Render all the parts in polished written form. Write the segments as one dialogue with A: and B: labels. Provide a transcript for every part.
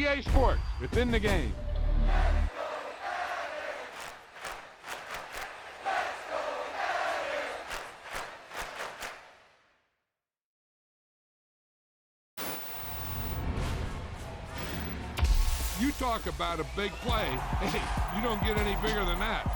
A: EA Sports. It's in the game. You talk about a big play. Hey, you don't get any bigger than that.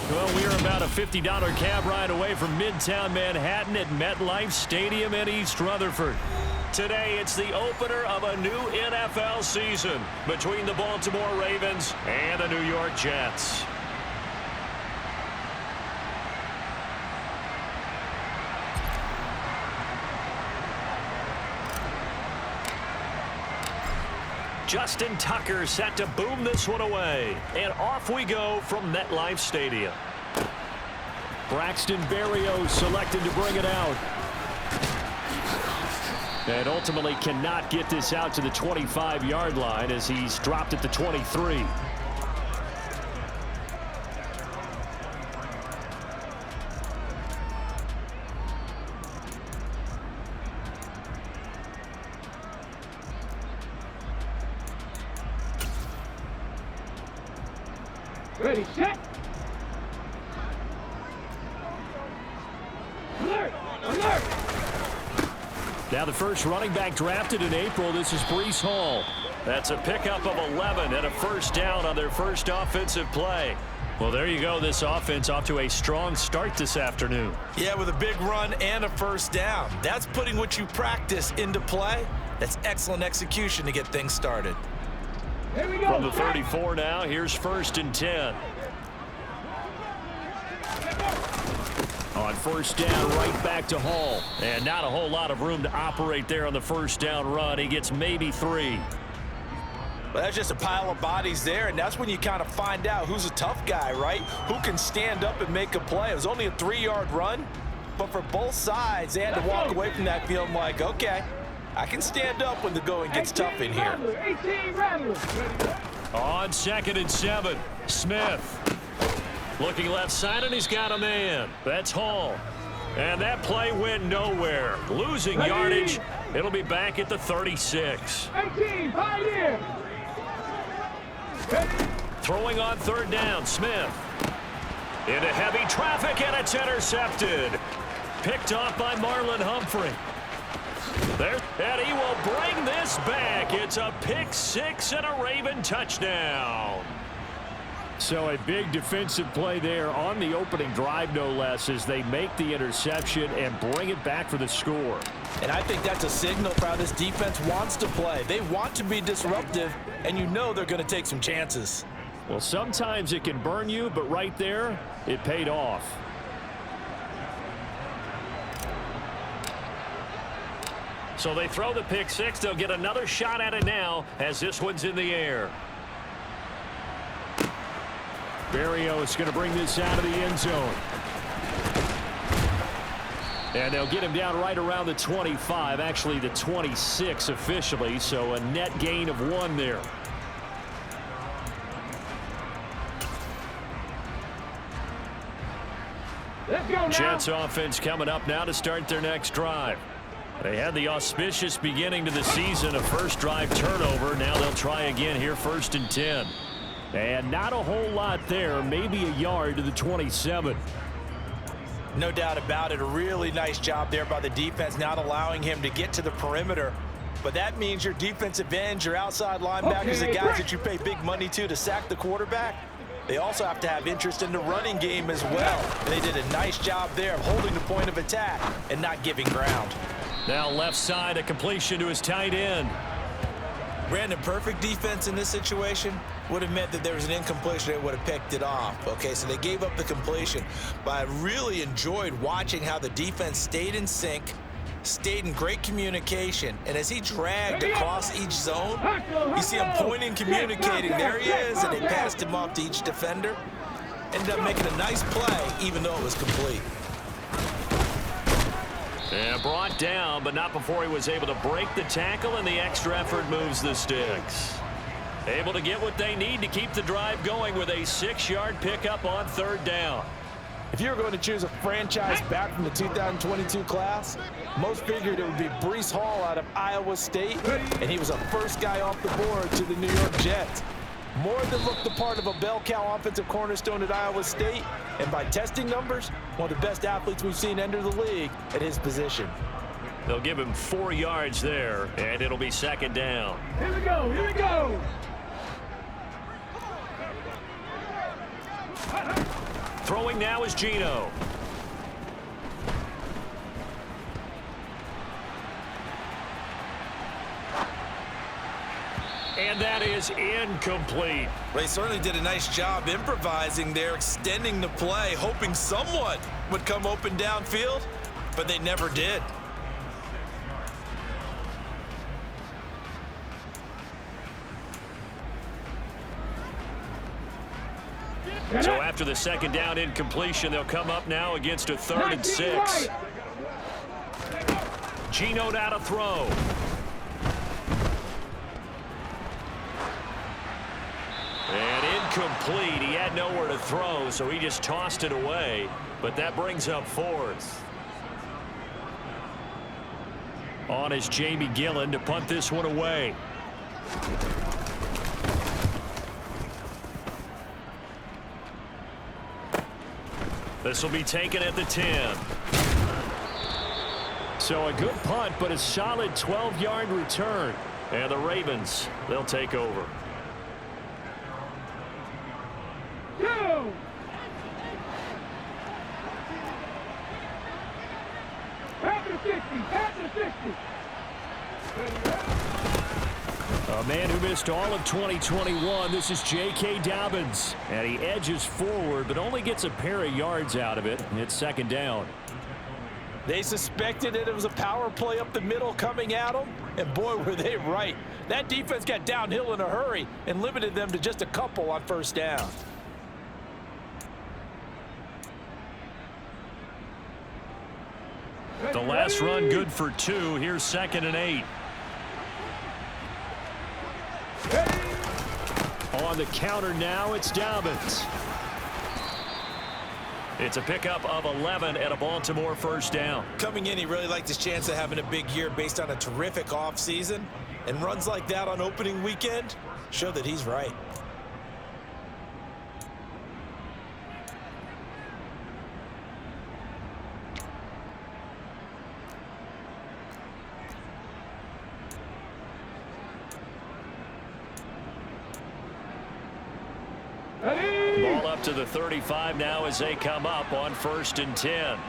B: Well, we are about a $50 cab ride away from Midtown Manhattan at MetLife Stadium in East Rutherford. Today, it's the opener of a new NFL season between the Baltimore Ravens and the New York Jets. Justin Tucker set to boom this one away. And off we go from MetLife Stadium. Braxton Berrios selected to bring it out. And ultimately cannot get this out to the 25-yard line as he's dropped at the 23.
A: Ready, set. Alert! Alert!
B: Now the first running back drafted in April, this is Breece Hall. That's a pickup of 11 and a first down on their first offensive play. Well, there you go. This offense off to a strong start this afternoon.
C: Yeah, with a big run and a first down. That's putting what you practice into play. That's excellent execution to get things started.
A: Here we go.
B: From the 34 now, here's 1st and 10. On first down, right back to Hall. And not a whole lot of room to operate there on the first down run. He gets maybe 3.
C: Well, that's just a pile of bodies there, and that's when you kind of find out who's a tough guy, right? Who can stand up and make a play. It was only a 3-yard run, but for both sides, they had to walk away from that field like, okay, I can stand up when the going gets tough in here.
A: 18 rattlers.
B: On 2nd and 7, Smith. Looking left side, and he's got a man. That's Hall. And that play went nowhere. Losing yardage. It'll be back at the 36.
A: 18, Pioneer.
B: Throwing on 3rd down, Smith. Into heavy traffic, and it's intercepted. Picked off by Marlon Humphrey. There, and he will bring this back. It's a pick six and a Raven touchdown. So a big defensive play there on the opening drive, no less, as they make the interception and bring it back for the score.
C: And I think that's a signal for how this defense wants to play. They want to be disruptive, and you know they're going to take some chances.
B: Well, sometimes it can burn you, but right there, it paid off. So they throw the pick six. They'll get another shot at it now as this one's in the air. Berrios is going to bring this out of the end zone. And they'll get him down right around the 25, actually the 26 officially, so a net gain of 1 there. Jets offense coming up now to start their next drive. They had the auspicious beginning to the season, a first drive turnover. Now they'll try again here, 1st and 10. And not a whole lot there, maybe a yard to the 27.
C: No doubt about it. A really nice job there by the defense, not allowing him to get to the perimeter. But that means your defensive ends, your outside linebackers, the guys that you pay big money to sack the quarterback, they also have to have interest in the running game as well. And they did a nice job there of holding the point of attack and not giving ground.
B: Now left side, a completion to his tight end.
C: Brandon, perfect defense in this situation would have meant that there was an incompletion. They would have picked it off. Okay, so they gave up the completion. But I really enjoyed watching how the defense stayed in sync, stayed in great communication. And as he dragged across each zone, you see him pointing, communicating. There he is, and they passed him off to each defender. Ended up making a nice play, even though it was complete.
B: And brought down, but not before he was able to break the tackle, and the extra effort moves the sticks. Able to get what they need to keep the drive going with a 6-yard pickup on 3rd down.
C: If you were going to choose a franchise back from the 2022 class, most figured it would be Breece Hall out of Iowa State, and he was a first guy off the board to the New York Jets. More than looked the part of a bell cow offensive cornerstone at Iowa State, and by testing numbers, one of the best athletes we've seen enter the league at his position.
B: They'll give him 4 yards there, and it'll be 2nd down.
D: Here we go, here we go!
B: Throwing now is Geno. And that is incomplete.
C: They certainly did a nice job improvising there, extending the play, hoping someone would come open downfield, but they never did.
B: So after the 2nd down incompletion, they'll come up now against a 3rd and 6. Geno now to throw. And incomplete. He had nowhere to throw, so he just tossed it away. But that brings up 4th. On is Jamie Gillen to punt this one away. This will be taken at the 10. So a good punt, but a solid 12-yard return. And the Ravens, they'll take over.
D: Go! Back to 60, back to 60.
B: A man who missed all of 2021, this is J.K. Dobbins. And he edges forward, but only gets a pair of yards out of it. It's 2nd down.
C: They suspected that it was a power play up the middle coming at them, and boy, were they right. That defense got downhill in a hurry and limited them to just a couple on 1st down.
B: The last run good for 2. Here's 2nd and 8. On the counter now, it's Dobbins. It's a pickup of 11 and a Baltimore 1st down.
C: Coming in, he really liked his chance of having a big year based on a terrific offseason. And runs like that on opening weekend show that he's right.
D: Ready?
B: Ball up to the 35 now as they come up on 1st and 10.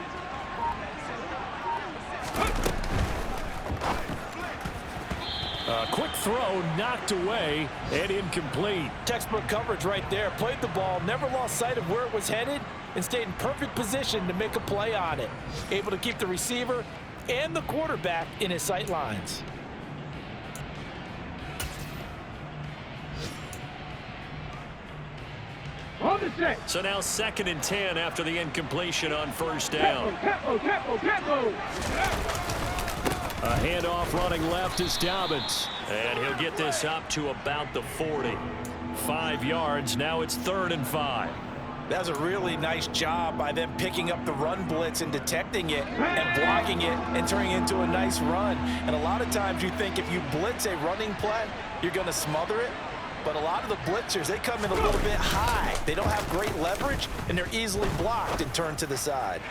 B: A quick throw knocked away and incomplete.
C: Textbook coverage right there. Played the ball, never lost sight of where it was headed, and stayed in perfect position to make a play on it. Able to keep the receiver and the quarterback in his sight lines.
D: On the set.
B: So now 2nd and 10 after the incompletion on 1st down.
D: Tempo.
B: A handoff running left is Dobbins. And he'll get this up to about the 40. 5 yards. Now it's 3rd and 5.
C: That was a really nice job by them picking up the run blitz and detecting it and blocking it and turning it into a nice run. And a lot of times you think if you blitz a running play, you're going to smother it. But a lot of the blitzers, they come in a little bit high. They don't have great leverage, and they're easily blocked and turned to the side.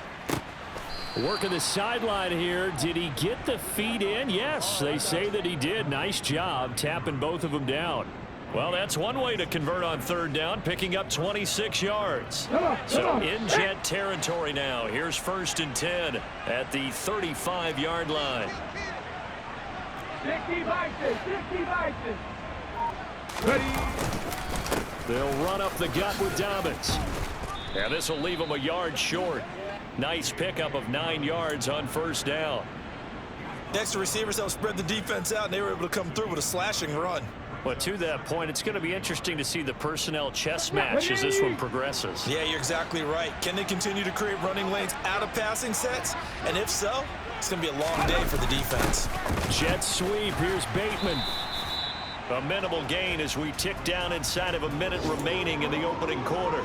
B: Working the sideline here. Did he get the feet in? Yes, they say that he did. Nice job tapping both of them down. Well, that's one way to convert on 3rd down, picking up 26 yards. So in Jet territory now. Here's 1st and 10 at the 35-yard line.
D: 60 Bison.
A: Ready.
B: They'll run up the gut with Dobbins. And this will leave them a yard short. Nice pickup of 9 yards on 1st down.
C: Next, the receivers helped spread the defense out, and they were able to come through with a slashing run.
B: Well, to that point, it's going to be interesting to see the personnel chess match as this one progresses.
C: Yeah, you're exactly right. Can they continue to create running lanes out of passing sets? And if so, it's going to be a long day for the defense.
B: Jet sweep. Here's Bateman. A minimal gain as we tick down inside of a minute remaining in the opening quarter.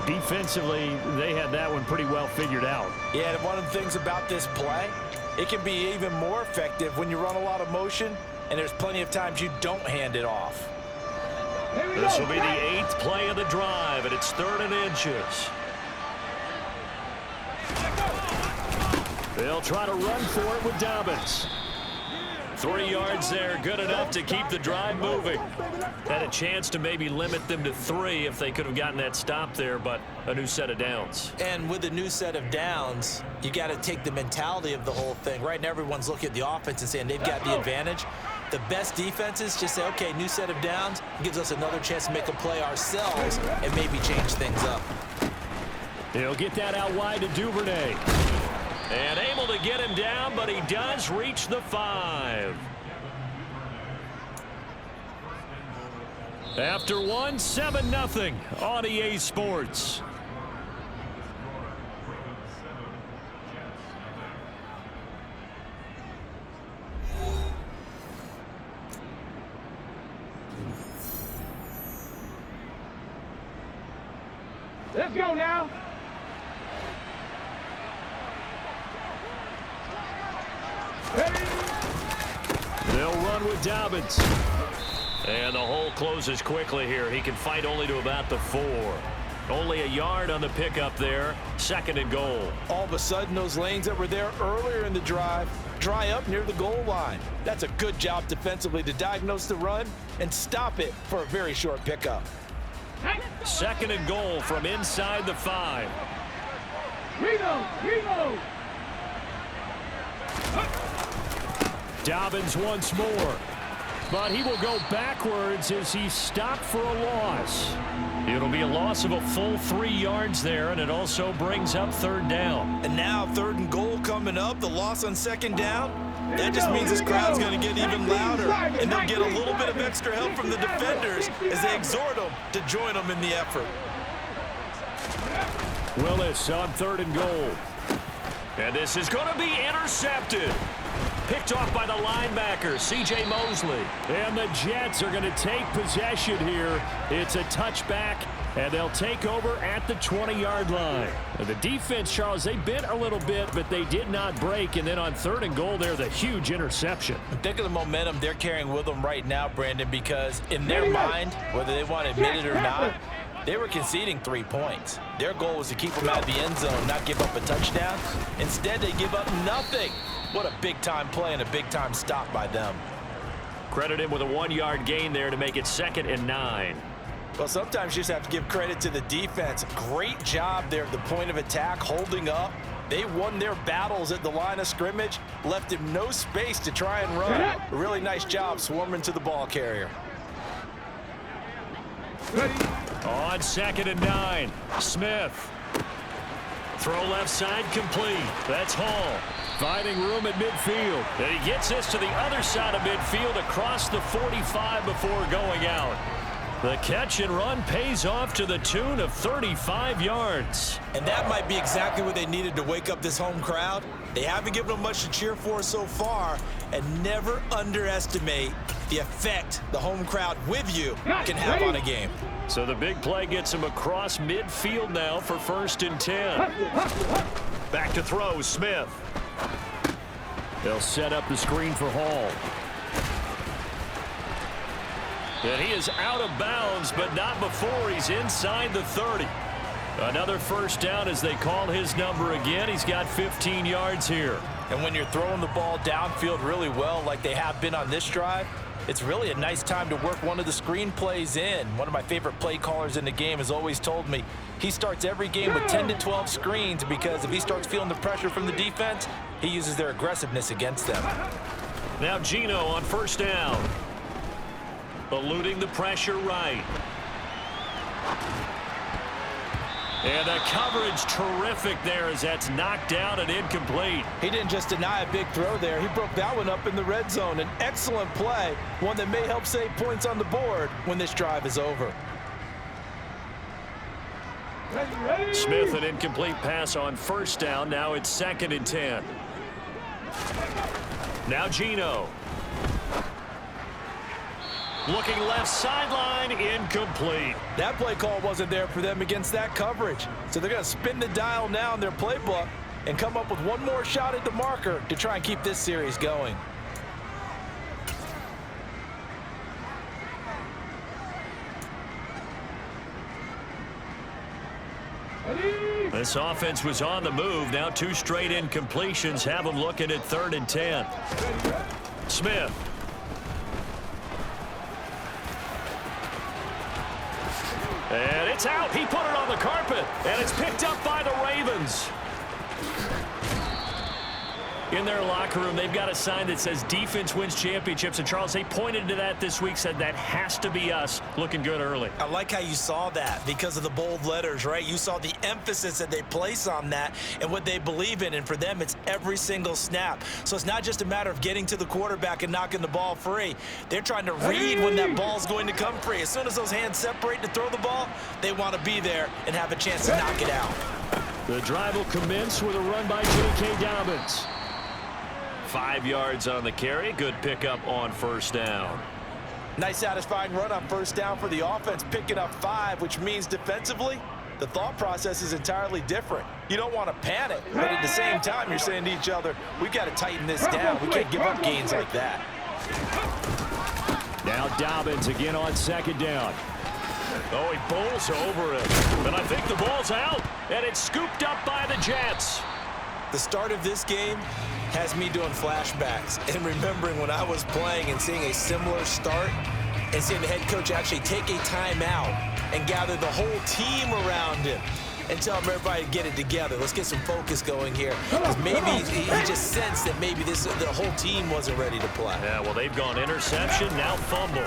B: Defensively, they had that one pretty well figured out.
C: Yeah, and one of the things about this play, it can be even more effective when you run a lot of motion, and there's plenty of times you don't hand it off.
B: This will be the 8th play of the drive, and it's 3rd and inches. They'll try to run for it with Dobbins. 3 yards there, good enough to keep the drive moving. Had a chance to maybe limit them to 3 if they could have gotten that stop there, but a new set of downs.
C: And with a new set of downs, you got to take the mentality of the whole thing. Right now, everyone's looking at the offense and saying they've got the advantage. The best defenses just say, okay, new set of downs, gives us another chance to make a play ourselves and maybe change things up.
B: He'll get that out wide to Duvernay. And able to get him down, but he does reach the 5. After one, 7-0 on EA Sports.
D: Let's go now.
B: They'll run with Dobbins. And the hole closes quickly here. He can fight only to about the 4. Only a yard on the pickup there. 2nd and goal.
C: All of a sudden, those lanes that were there earlier in the drive dry up near the goal line. That's a good job defensively to diagnose the run and stop it for a very short pickup.
B: 2nd and goal from inside the 5.
D: Reload.
B: Dobbins once more. But he will go backwards as he's stopped for a loss. It'll be a loss of a full 3 yards there, and it also brings up 3rd down.
C: And now 3rd and goal coming up, the loss on 2nd down. That just means this crowd's going to get even louder, and they'll get a little bit of extra help from the defenders as they exhort them to join them in the effort.
B: Willis on 3rd and goal. And this is going to be intercepted. Picked off by the linebacker, C.J. Mosley. And the Jets are going to take possession here. It's a touchback, and they'll take over at the 20-yard line. And the defense, Charles, they bent a little bit, but they did not break. And then on 3rd and goal there, the huge interception.
C: Think of the momentum they're carrying with them right now, Brandon, because in their mind, whether they want to admit it or not, they were conceding 3 points. Their goal was to keep them out of the end zone, not give up a touchdown. Instead, they give up nothing. What a big-time play and a big-time stop by them.
B: Credit him with a 1-yard gain there to make it 2nd and 9.
C: Well, sometimes you just have to give credit to the defense. Great job there at the point of attack, holding up. They won their battles at the line of scrimmage, left him no space to try and run. A really nice job swarming to the ball carrier.
B: On 2nd and 9, Smith. Throw left side complete. That's Hall. Finding room at midfield. And he gets this to the other side of midfield across the 45 before going out. The catch and run pays off to the tune of 35 yards.
C: And that might be exactly what they needed to wake up this home crowd. They haven't given them much to cheer for so far, and never underestimate the effect the home crowd with you can have on a game.
B: So the big play gets him across midfield now for 1st and 10. Back to throw, Smith. They'll set up the screen for Hall. And he is out of bounds, but not before he's inside the 30. Another 1st down as they call his number again. He's got 15 yards here.
C: And when you're throwing the ball downfield really well like they have been on this drive, it's really a nice time to work one of the screen plays in. One of my favorite play callers in the game has always told me he starts every game with 10 to 12 screens because if he starts feeling the pressure from the defense, he uses their aggressiveness against them.
B: Now Gino on 1st down. Eluding the pressure right. And the coverage terrific there as that's knocked down and incomplete.
C: He didn't just deny a big throw there. He broke that one up in the red zone. An excellent play, one that may help save points on the board when this drive is over.
B: Smith, an incomplete pass on 1st down. Now it's 2nd and 10. Now Gino. Looking left sideline, incomplete.
C: That play call wasn't there for them against that coverage. So they're going to spin the dial now in their playbook and come up with one more shot at the marker to try and keep this series going.
B: This offense was on the move. Now 2 straight incompletions have them looking at 3rd and 10. Smith. And it's out. He put it on the carpet. And it's picked up by the Ravens. In their locker room, they've got a sign that says defense wins championships. And Charles, they pointed to that this week, said that has to be us. Looking good early.
C: I like how you saw that because of the bold letters, right? You saw the emphasis that they place on that and what they believe in. And for them, it's every single snap. So it's not just a matter of getting to the quarterback and knocking the ball free. They're trying to read when that ball's going to come free. As soon as those hands separate to throw the ball, they want to be there and have a chance to knock it out.
B: The drive will commence with a run by J.K. Dobbins. 5 yards on the carry. Good pickup on 1st down.
C: Nice satisfying run on 1st down for the offense, picking up 5, which means defensively, the thought process is entirely different. You don't want to panic, but at the same time, you're saying to each other, we've got to tighten this down. We can't give up gains like that.
B: Now Dobbins again on 2nd down. Oh, he bowls over it. And I think the ball's out, and it's scooped up by the Jets.
C: The start of this game has me doing flashbacks and remembering when I was playing and seeing a similar start and seeing the head coach actually take a timeout and gather the whole team around him and tell him everybody to get it together. Let's get some focus going here. Because maybe he just sensed that maybe the whole team wasn't ready to play.
B: Yeah, well, they've gone interception, now fumble.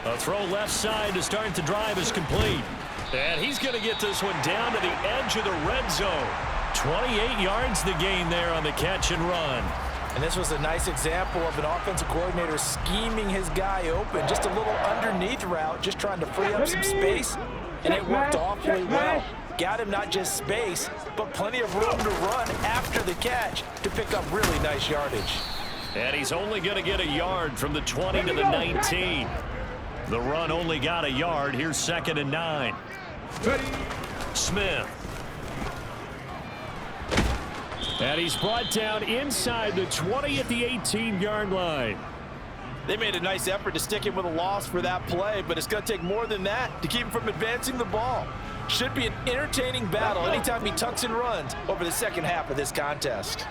B: A throw left side to start the drive is complete. And he's going to get this one down to the edge of the red zone. 28 yards the gain there on the catch and run.
C: And this was a nice example of an offensive coordinator scheming his guy open. Just a little underneath route, just trying to free up some space. And it worked awfully well. Got him not just space, but plenty of room to run after the catch to pick up really nice yardage.
B: And he's only going to get a yard from the 20 to the 19. The run only got a yard. Here's 2nd and 9. Smith. And he's brought down inside the 20 at the 18-yard line.
C: They made a nice effort to stick him with a loss for that play, but it's going to take more than that to keep him from advancing the ball. Should be an entertaining battle anytime he tucks and runs over the second half of this contest.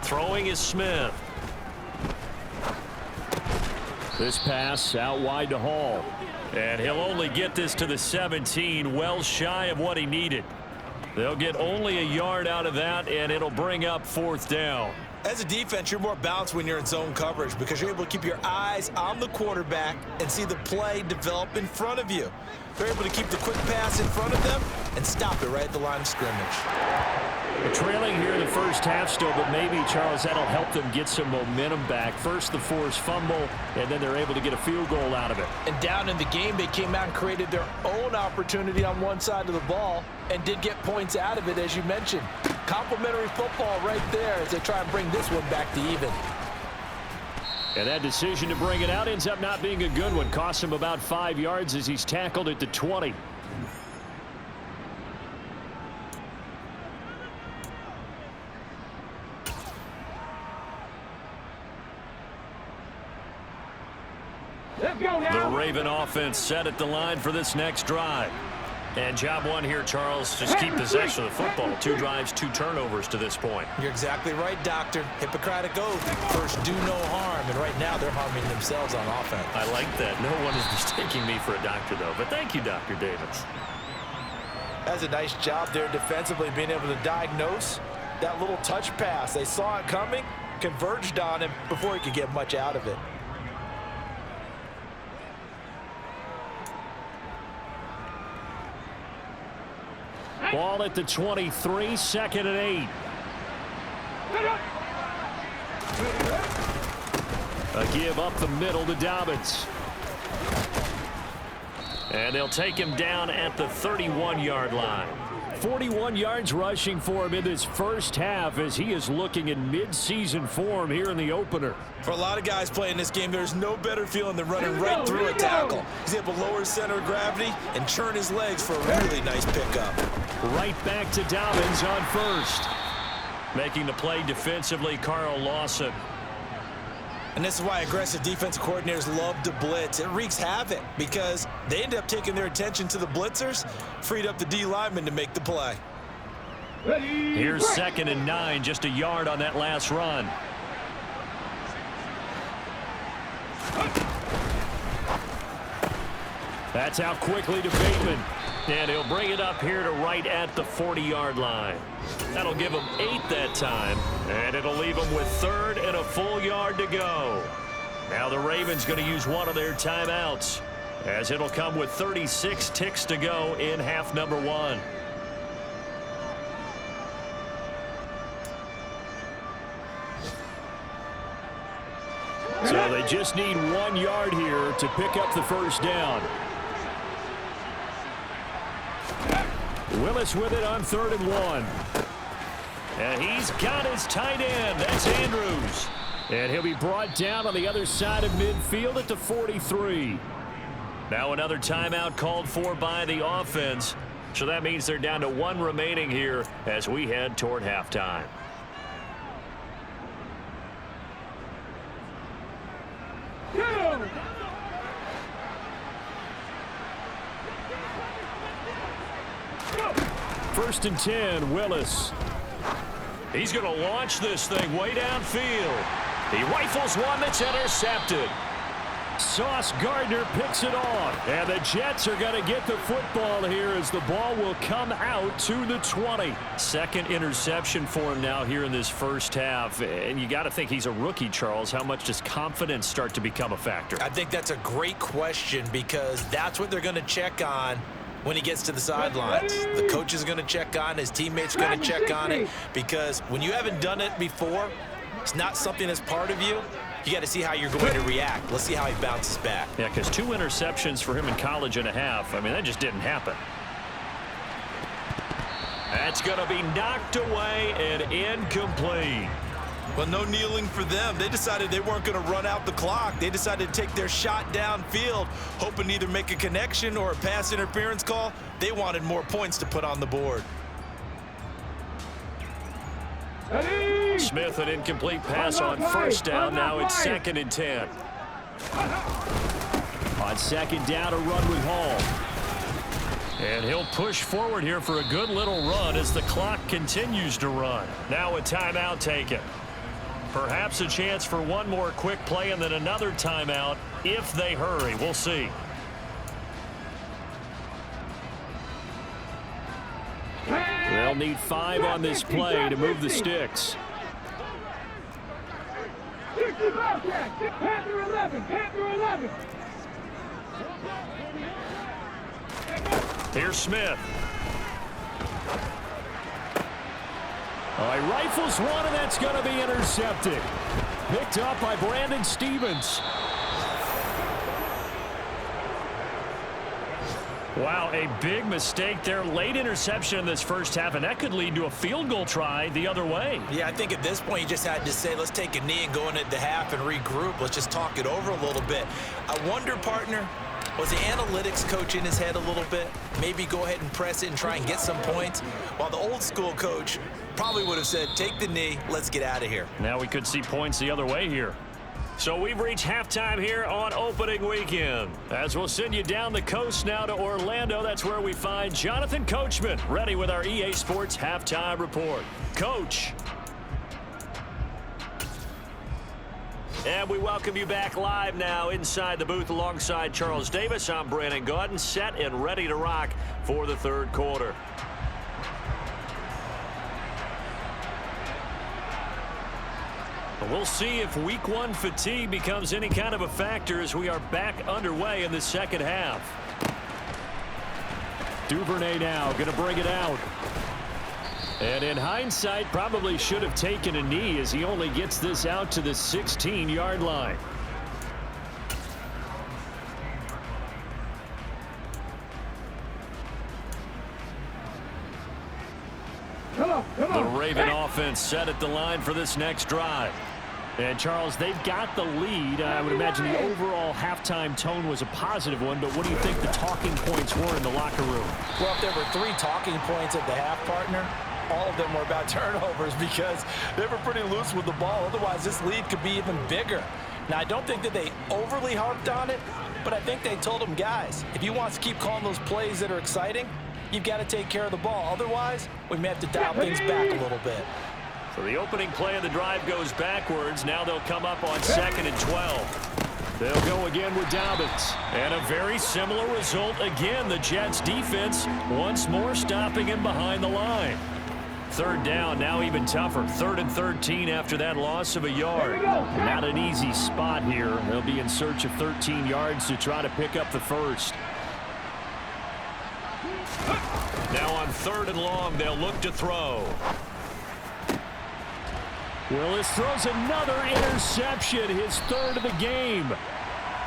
B: Throwing is Smith. This pass out wide to Hall. And he'll only get this to the 17, well shy of what he needed. They'll get only a yard out of that, and it'll bring up 4th down.
C: As a defense, you're more balanced when you're in zone coverage because you're able to keep your eyes on the quarterback and see the play develop in front of you. They're able to keep the quick pass in front of them and stop it right at the line of scrimmage.
B: They're trailing here in the first half still, but maybe, Charles, that'll help them get some momentum back. First, the forced fumble, and then they're able to get a field goal out of it.
C: And down in the game, they came out and created their own opportunity on one side of the ball and did get points out of it, as you mentioned. Complimentary football right there as they try and bring this one back to even.
B: And that decision to bring it out ends up not being a good one. Costs him about 5 yards as he's tackled at the 20.
D: Let's go now.
B: The Raven offense set at the line for this next drive. And job one here, Charles, just keep possession of the football. 2 drives, 2 turnovers to this point.
C: You're exactly right, Doctor. Hippocratic oath. First, do no harm. And right now, they're harming themselves on offense.
B: I like that. No one is mistaking me for a doctor, though. But thank you, Dr. Davis.
C: That's a nice job there defensively, being able to diagnose that little touch pass. They saw it coming, converged on him before he could get much out of it.
B: Ball at the 23, 2nd and 8. A give up the middle to Dobbins. And they'll take him down at the 31-yard line. 41 yards rushing for him in this first half as he is looking in mid-season form here in the opener.
C: For a lot of guys playing this game, there's no better feeling than running right through a tackle. He's able to lower his center of gravity and churn his legs for a really nice pickup.
B: Right back to Dobbins on first. Making the play defensively, Carl Lawson.
C: And this is why aggressive defensive coordinators love to blitz. It wreaks havoc because they end up taking their attention to the blitzers, freed up the D lineman to make the play.
B: Here's 2nd and 9, just a yard on that last run. That's out quickly to Bateman. And he'll bring it up here to right at the 40-yard line. That'll give him 8 that time, and it'll leave him with 3rd and a full yard to go. Now the Ravens going to use one of their timeouts, as it'll come with 36 ticks to go in half number 1. So they just need 1 yard here to pick up the first down. Willis with it on 3rd and 1. And he's got his tight end. That's Andrews. And he'll be brought down on the other side of midfield at the 43. Now another timeout called for by the offense. So that means they're down to 1 remaining here as we head toward halftime. First and 10, Willis. He's going to launch this thing way downfield. He rifles one that's intercepted. Sauce Gardner picks it off. And the Jets are going to get the football here as the ball will come out to the 20. 2nd interception for him now here in this first half. And you got to think he's a rookie, Charles. How much does confidence start to become a factor?
C: I think that's a great question because that's what they're going to check on when he gets to the sidelines. The coach is going to check on, his teammates are going to check on it, because when you haven't done it before, it's not something that's part of you. You got to see how you're going to react. Let's see how he bounces back.
B: Yeah, because 2 interceptions for him in college and a half. I mean, that just didn't happen. That's going to be knocked away and incomplete.
C: Well, no kneeling for them. They decided they weren't going to run out the clock. They decided to take their shot downfield, hoping to either make a connection or a pass interference call. They wanted more points to put on the board.
B: Smith, an incomplete pass on first down. Now it's 2nd and 10. On 2nd down, a run with Hall. And he'll push forward here for a good little run as the clock continues to run. Now a timeout taken. Perhaps a chance for one more quick play and then another timeout if they hurry. We'll see. They'll need 5 on this play to move the sticks.
D: Panther 11, Panther 11.
B: Here's Smith. Oh, he rifles one, and that's going to be intercepted. Picked up by Brandon Stevens. Wow, a big mistake there. Late interception in this first half, and that could lead to a field goal try the other way.
C: Yeah, I think at this point you just had to say, let's take a knee and go into the half and regroup. Let's just talk it over a little bit. I wonder, partner, was the analytics coach in his head a little bit? Maybe go ahead and press it and try and get some points? While the old school coach probably would have said, take the knee, let's get out of here.
B: Now we could see points the other way here. So we've reached halftime here on opening weekend. As we'll send you down the coast now to Orlando, that's where we find Jonathan Coachman, ready with our EA Sports Halftime Report. Coach. And we welcome you back live now inside the booth alongside Charles Davis. I'm Brandon Gaudin, set and ready to rock for the third quarter. We'll see if week 1 fatigue becomes any kind of a factor as we are back underway in the second half. Duvernay now going to bring it out. And in hindsight, probably should have taken a knee as he only gets this out to the 16-yard line. The Raven offense set at the line for this next drive. And, Charles, they've got the lead. I would imagine the overall halftime tone was a positive one, but what do you think the talking points were in the locker room?
C: Well, if there were 3 talking points at the half, partner, all of them were about turnovers because they were pretty loose with the ball. Otherwise, this lead could be even bigger. Now, I don't think that they overly harped on it, but I think they told them, guys, if you want to keep calling those plays that are exciting, you've got to take care of the ball. Otherwise, we may have to dial things back a little bit.
B: So the opening play of the drive goes backwards. Now they'll come up on 2nd and 12. They'll go again with Dobbins. And a very similar result again. The Jets defense once more stopping him behind the line. 3rd down, now even tougher. 3rd and 13 after that loss of a yard. Not an easy spot here. They'll be in search of 13 yards to try to pick up the first. Now on 3rd and long, they'll look to throw. Willis throws another interception, his 3rd of the game.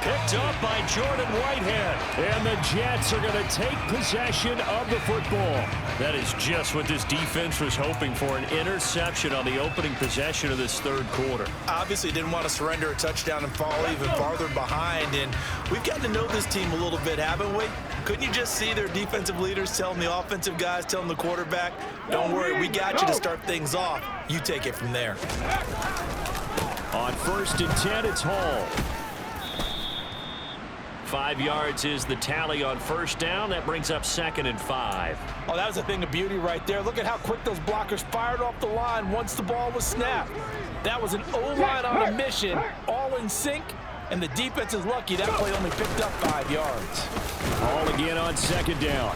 B: Picked up by Jordan Whitehead. And the Jets are going to take possession of the football. That is just what this defense was hoping for, an interception on the opening possession of this 3rd quarter.
C: Obviously didn't want to surrender a touchdown and fall even farther behind. And we've gotten to know this team a little bit, haven't we? Couldn't you just see their defensive leaders telling the offensive guys, telling the quarterback, don't worry, we got you to start things off. You take it from there.
B: On 1st and 10, it's Hall. 5 yards is the tally on 1st down. That brings up 2nd and 5.
C: Oh, that was a thing of beauty right there. Look at how quick those blockers fired off the line once the ball was snapped. That was an O-line on a mission, all in sync, and the defense is lucky that play only picked up 5 yards.
B: Hall again on 2nd down.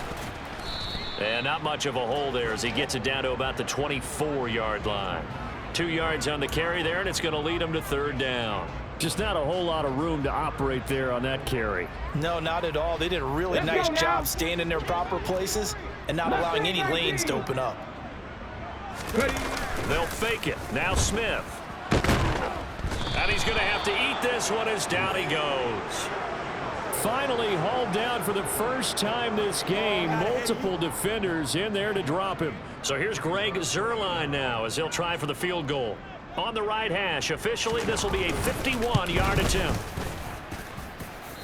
B: And not much of a hole there as he gets it down to about the 24-yard line. 2 yards on the carry there, and it's going to lead him to 3rd down. Just not a whole lot of room to operate there on that carry.
C: No, not at all. They did a really nice job staying in their proper places and not allowing any lanes to open up.
B: They'll fake it. Now Smith. And he's going to have to eat this one as down he goes. Finally hauled down for the first time this game. Multiple defenders in there to drop him. So here's Greg Zuerlein now as he'll try for the field goal. On the right hash, officially this will be a 51-yard attempt.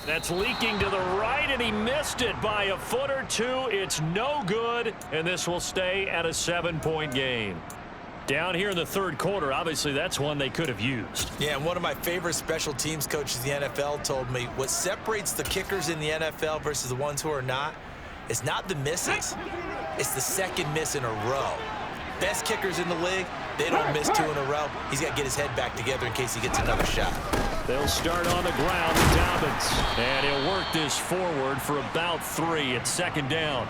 B: That's leaking to the right, and he missed it by a foot or two. It's no good, and this will stay at a 7-point game. Down here in the 3rd quarter, obviously that's one they could have used.
C: Yeah, and one of my favorite special teams coaches in the NFL told me what separates the kickers in the NFL versus the ones who are not is not the misses, it's the 2nd miss in a row. Best kickers in the league, they don't miss 2 in a row. He's got to get his head back together in case he gets another shot.
B: They'll start on the ground with Dobbins. And he'll work this forward for about 3. It's second down.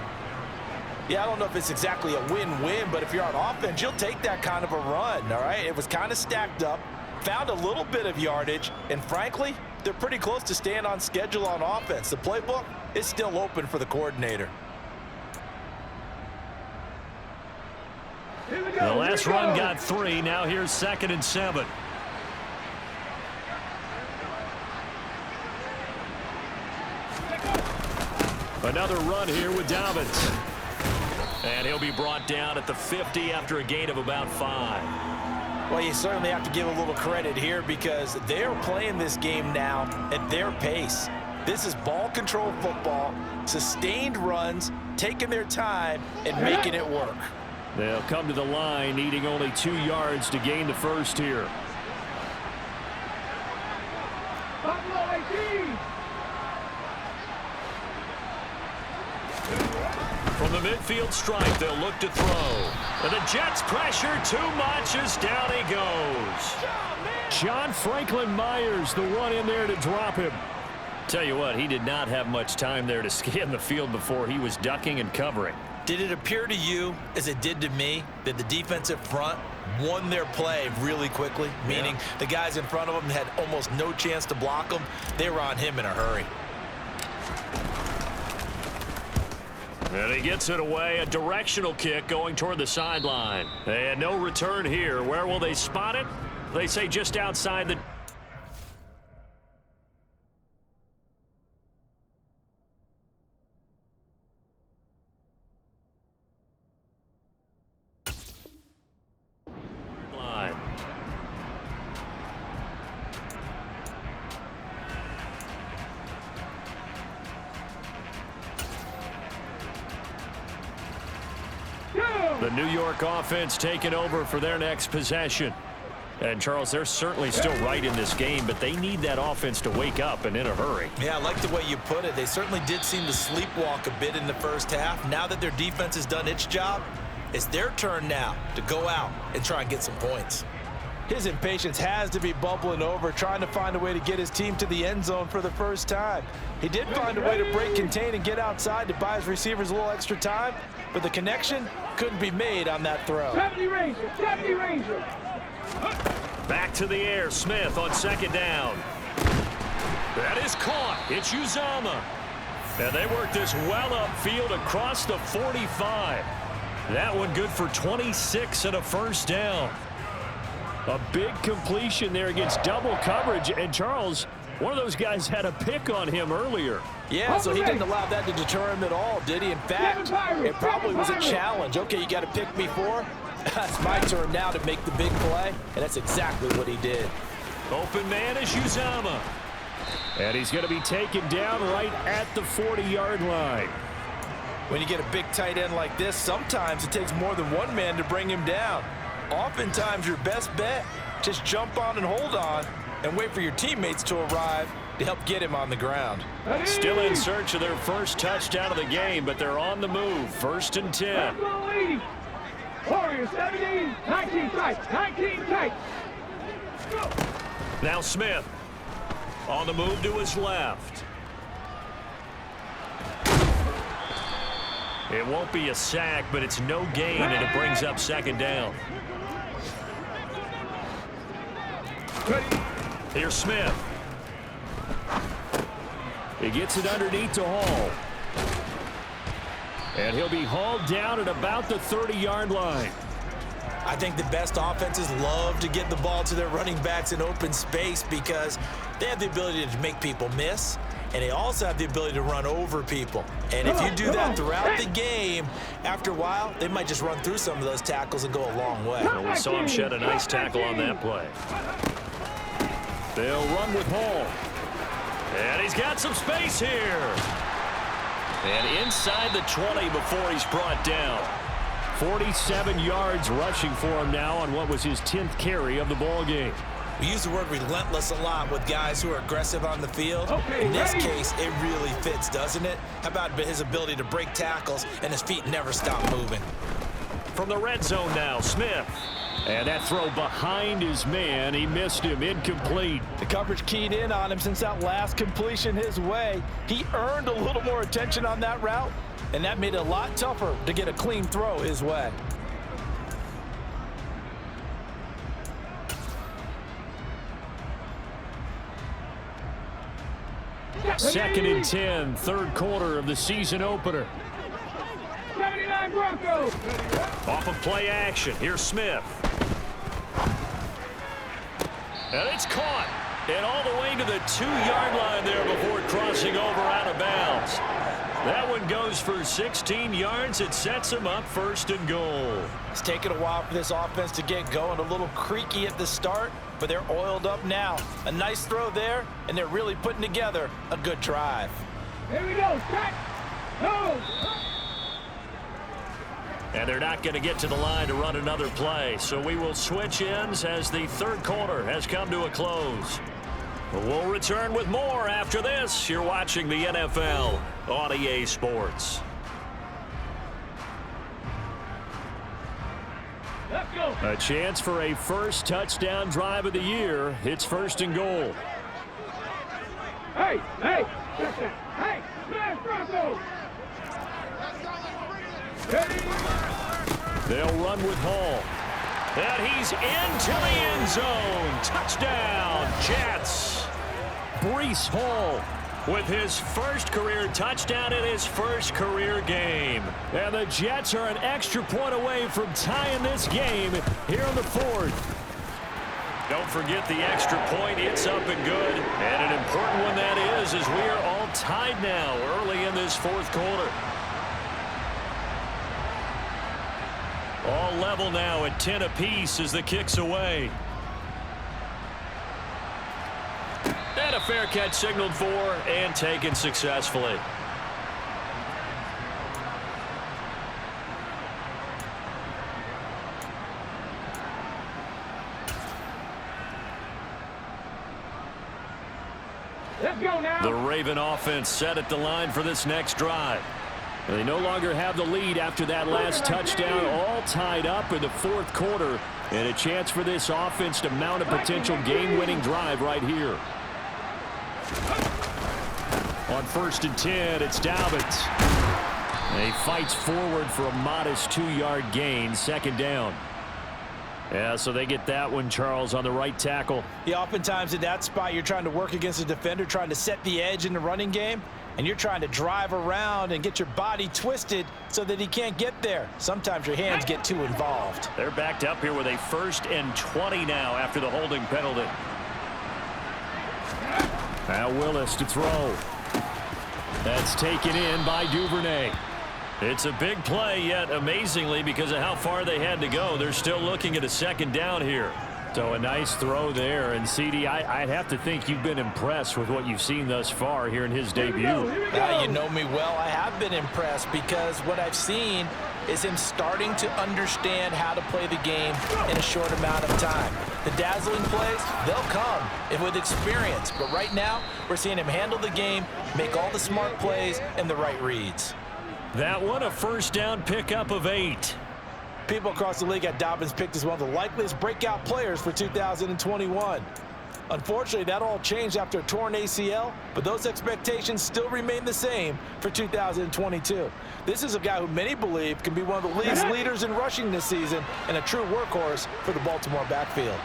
C: Yeah, I don't know if it's exactly a win-win, but if you're on offense, you'll take that kind of a run, all right? It was kind of stacked up, found a little bit of yardage, and frankly, they're pretty close to staying on schedule on offense. The playbook is still open for the coordinator.
B: The last run got 3. Now here's 2nd and 7. Another run here with Dobbins. And he'll be brought down at the 50 after a gain of about 5.
C: Well, you certainly have to give a little credit here because they're playing this game now at their pace. This is ball control football, sustained runs, taking their time, and making it work.
B: They'll come to the line, needing only 2 yards to gain the first here. From the midfield stripe, they'll look to throw. And the Jets pressure too much as down he goes. John Franklin Myers, the one in there to drop him. Tell you what, he did not have much time there to scan the field before he was ducking and covering.
C: Did it appear to you, as it did to me, that the defensive front won their play really quickly? Meaning the guys in front of them had almost no chance to block them. They were on him in a hurry.
B: And he gets it away, a directional kick going toward the sideline. And no return here. Where will they spot it? They say just outside the... line. The New York offense taking over for their next possession. And, Charles, they're certainly still right in this game, but they need that offense to wake up and in a hurry.
C: Yeah, I like the way you put it. They certainly did seem to sleepwalk a bit in the first half. Now that their defense has done its job, it's their turn now to go out and try and get some points. His impatience has to be bubbling over, trying to find a way to get his team to the end zone for the first time. He did find a way to break, contain, and get outside to buy his receivers a little extra time, but the connection couldn't be made on that throw.
D: 70 Ranger, 70 Ranger.
B: Back to the air, Smith on second down. That is caught. It's Uzomah. And they work this well upfield across the 45. That one good for 26 and a first down. A big completion there against double coverage. And Charles, one of those guys had a pick on him earlier.
C: Yeah, so he didn't allow that to deter him at all, did he? In fact, it probably was a challenge. Okay, you got to pick me for? It's my turn now to make the big play, and that's exactly what he did.
B: Open man is Uzomah. And he's going to be taken down right at the 40-yard line.
C: When you get a big tight end like this, sometimes it takes more than one man to bring him down. Oftentimes, your best bet, just jump on and hold on and wait for your teammates to arrive to help get him on the ground.
B: Still in search of their first touchdown of the game, but they're on the move. 1st and 10.
D: Warriors 17, 19 tight, 19 tight.
B: Now Smith on the move to his left. It won't be a sack, but it's no gain, and it brings up second down. Here's Smith. He gets it underneath to Hall. And he'll be hauled down at about the 30-yard line.
C: I think the best offenses love to get the ball to their running backs in open space because they have the ability to make people miss, and they also have the ability to run over people. And if you do that throughout the game, after a while, they might just run through some of those tackles and go a long way.
B: Well, we saw him shed a nice tackle on that play. They'll run with Hall. And he's got some space here. And inside the 20 before he's brought down. 47 yards rushing for him now on what was his 10th carry of the ball game.
C: We use the word relentless a lot with guys who are aggressive on the field. In this case, it really fits, doesn't it? How about his ability to break tackles and his feet never stop moving?
B: From the red zone now, Smith. And that throw behind his man, he missed him, incomplete.
C: The coverage keyed in on him since that last completion his way. He earned a little more attention on that route, and that made it a lot tougher to get a clean throw his way.
B: Second and 10, third quarter of the season opener.
D: 79 Broncos.
B: Off of play action, here's Smith. And it's caught. And all the way to the 2-yard line there before crossing over out of bounds. That one goes for 16 yards. It sets him up first and goal.
C: It's taken a while for this offense to get going. A little creaky at the start, but they're oiled up now. A nice throw there, and they're really putting together a good drive.
D: Here we go. Track. Go.
B: And they're not going to get to the line to run another play. So we will switch ends as the third quarter has come to a close. We'll return with more after this. You're watching the NFL on EA Sports.
D: Let's go.
B: A chance for a first touchdown drive of the year. It's first and goal.
D: Hey, hey, touchdown. Hey, smash Broncos.
B: They'll run with Hall. And he's into the end zone. Touchdown, Jets. Breece Hall with his first career touchdown in his first career game. And the Jets are an extra point away from tying this game here in the fourth. Don't forget the extra point. It's up and good. And an important one that is, as we are all tied now early in this fourth quarter. All level now at 10 apiece as the kick's away. And a fair catch signaled for and taken successfully.
D: Let's go now.
B: The Raven offense set at the line for this next drive. They no longer have the lead after that last touchdown, all tied up in the fourth quarter, and a chance for this offense to mount a potential game-winning drive right here. On first and 10, it's Dobbins. He fights forward for a modest 2-yard gain, second down. Yeah, so they get that one, Charles, on the right tackle.
C: Yeah, oftentimes in that spot, you're trying to work against a defender, trying to set the edge in the running game, and you're trying to drive around and get your body twisted so that he can't get there. Sometimes your hands get too involved.
B: They're backed up here with a 1st and 20 now after the holding penalty. Now Willis to throw. That's taken in by Duvernay. It's a big play, yet amazingly, because of how far they had to go, they're still looking at a second down here. So a nice throw there. And, CD, I'd have to think you've been impressed with what you've seen thus far here in his debut.
C: You know me well. I have been impressed because what I've seen is him starting to understand how to play the game in a short amount of time. The dazzling plays, they'll come with experience. But right now, we're seeing him handle the game, make all the smart plays, and the right reads.
B: That one, a first down pickup of 8.
C: People across the league had Dobbins picked as one of the likeliest breakout players for 2021. Unfortunately, that all changed after a torn ACL, but those expectations still remain the same for 2022. This is a guy who many believe can be one of the league's leaders in rushing this season and a true workhorse for the Baltimore backfield.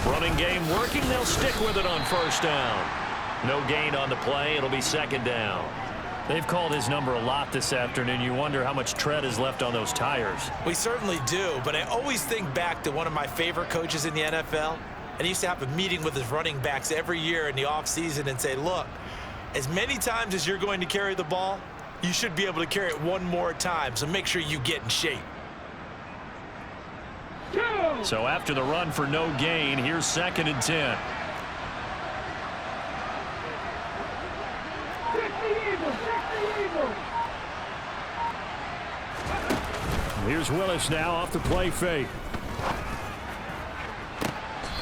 B: Running game working. They'll stick with it on first down. No gain on the play. It'll be second down. They've called his number a lot this afternoon. You wonder how much tread is left on those tires.
C: We certainly do, but I always think back to one of my favorite coaches in the NFL, and he used to have a meeting with his running backs every year in the offseason and say, look, as many times as you're going to carry the ball, you should be able to carry it one more time, so make sure you get in shape.
B: So after the run for no gain, here's second and 10. Here's Willis now off the play fake.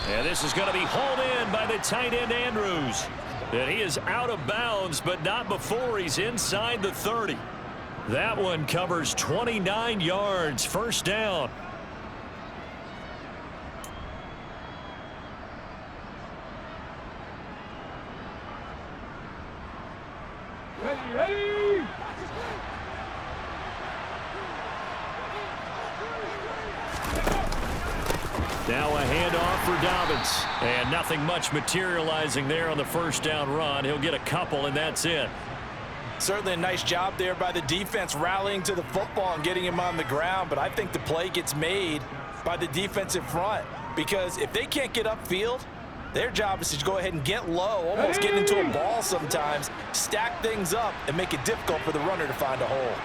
B: And this is going to be hauled in by the tight end Andrews. And he is out of bounds, but not before he's inside the 30. That one covers 29 yards, first down.
D: Ready.
B: Now a handoff for Dobbins. And nothing much materializing there on the first down run. He'll get a couple, and that's it.
C: Certainly a nice job there by the defense rallying to the football and getting him on the ground, but I think the play gets made by the defensive front because if they can't get upfield, their job is to go ahead and get low, almost get into a ball sometimes, stack things up, and make it difficult for the runner to find a hole.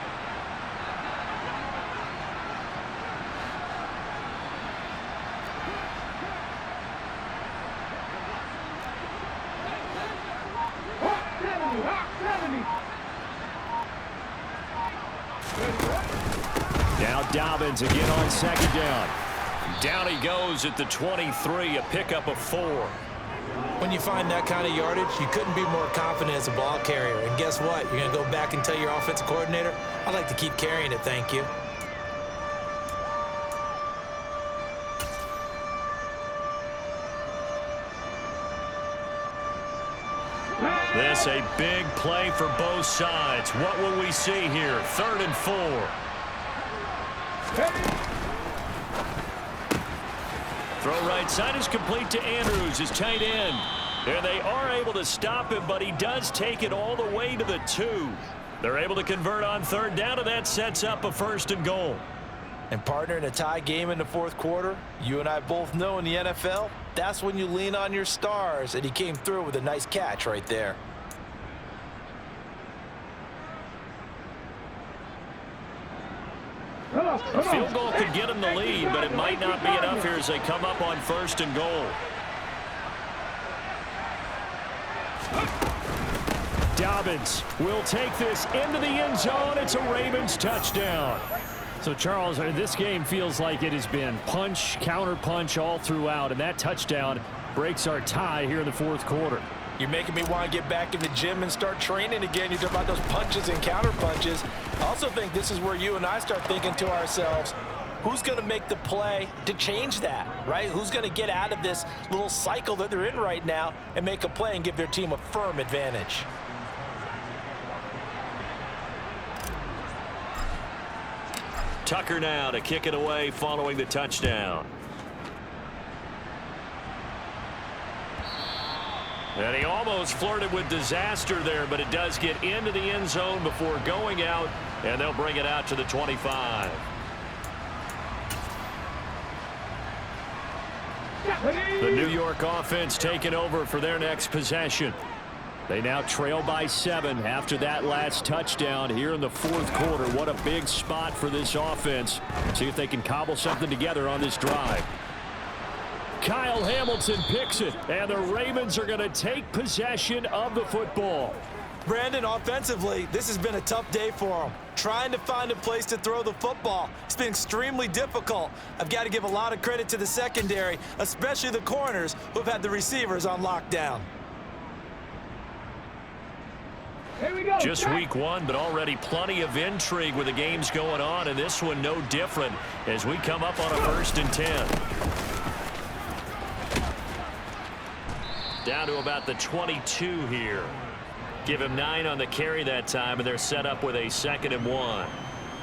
B: Now Dobbins again on second down. Down he goes at the 23, a pickup of 4.
E: When you find that kind of yardage, you couldn't be more confident as a ball carrier. And guess what? You're going to go back and tell your offensive coordinator, I'd like to keep carrying it, thank you.
B: This a big play for both sides. What will we see here? 3rd and 4. Throw right side is complete to Andrews, his tight end. And they are able to stop him, but he does take it all the way to the 2. They're able to convert on 3rd down, and that sets up a 1st and goal.
C: And partner, in a tie game in the 4th quarter, you and I both know in the NFL, that's when you lean on your stars, and he came through with a nice catch right there.
B: A field goal could get him the lead, but it might not be enough here as they come up on 1st and goal. Dobbins will take this into the end zone. It's a Ravens touchdown.
F: So, Charles, this game feels like it has been punch, counter punch all throughout, and that touchdown breaks our tie here in the 4th quarter.
C: You're making me want to get back in the gym and start training again. You talk about those punches and counter punches. I also think this is where you and I start thinking to ourselves, who's going to make the play to change that, right? Who's going to get out of this little cycle that they're in right now and make a play and give their team a firm advantage?
B: Tucker now to kick it away following the touchdown. And he almost flirted with disaster there, but it does get into the end zone before going out, and they'll bring it out to the 25. The New York offense taking over for their next possession. They now trail by 7 after that last touchdown here in the 4th quarter. What a big spot for this offense. See if they can cobble something together on this drive. Kyle Hamilton picks it, and the Ravens are going to take possession of the football.
E: Brandon, offensively, this has been a tough day for them. Trying to find a place to throw the football. It's been extremely difficult. I've got to give a lot of credit to the secondary, especially the corners who have had the receivers on lockdown.
D: Here we go.
B: Just week 1, but already plenty of intrigue with the games going on, and this one no different as we come up on a 1st and 10. Down to about the 22 here. Give him 9 on the carry that time, and they're set up with a 2nd and 1.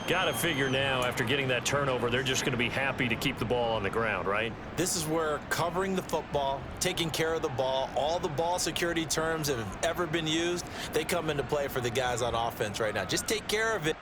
B: Got to figure now, after getting that turnover, they're just going to be happy to keep the ball on the ground, right?
E: This is where covering the football, taking care of the ball, all the ball security terms that have ever been used, they come into play for the guys on offense right now. Just take care of it.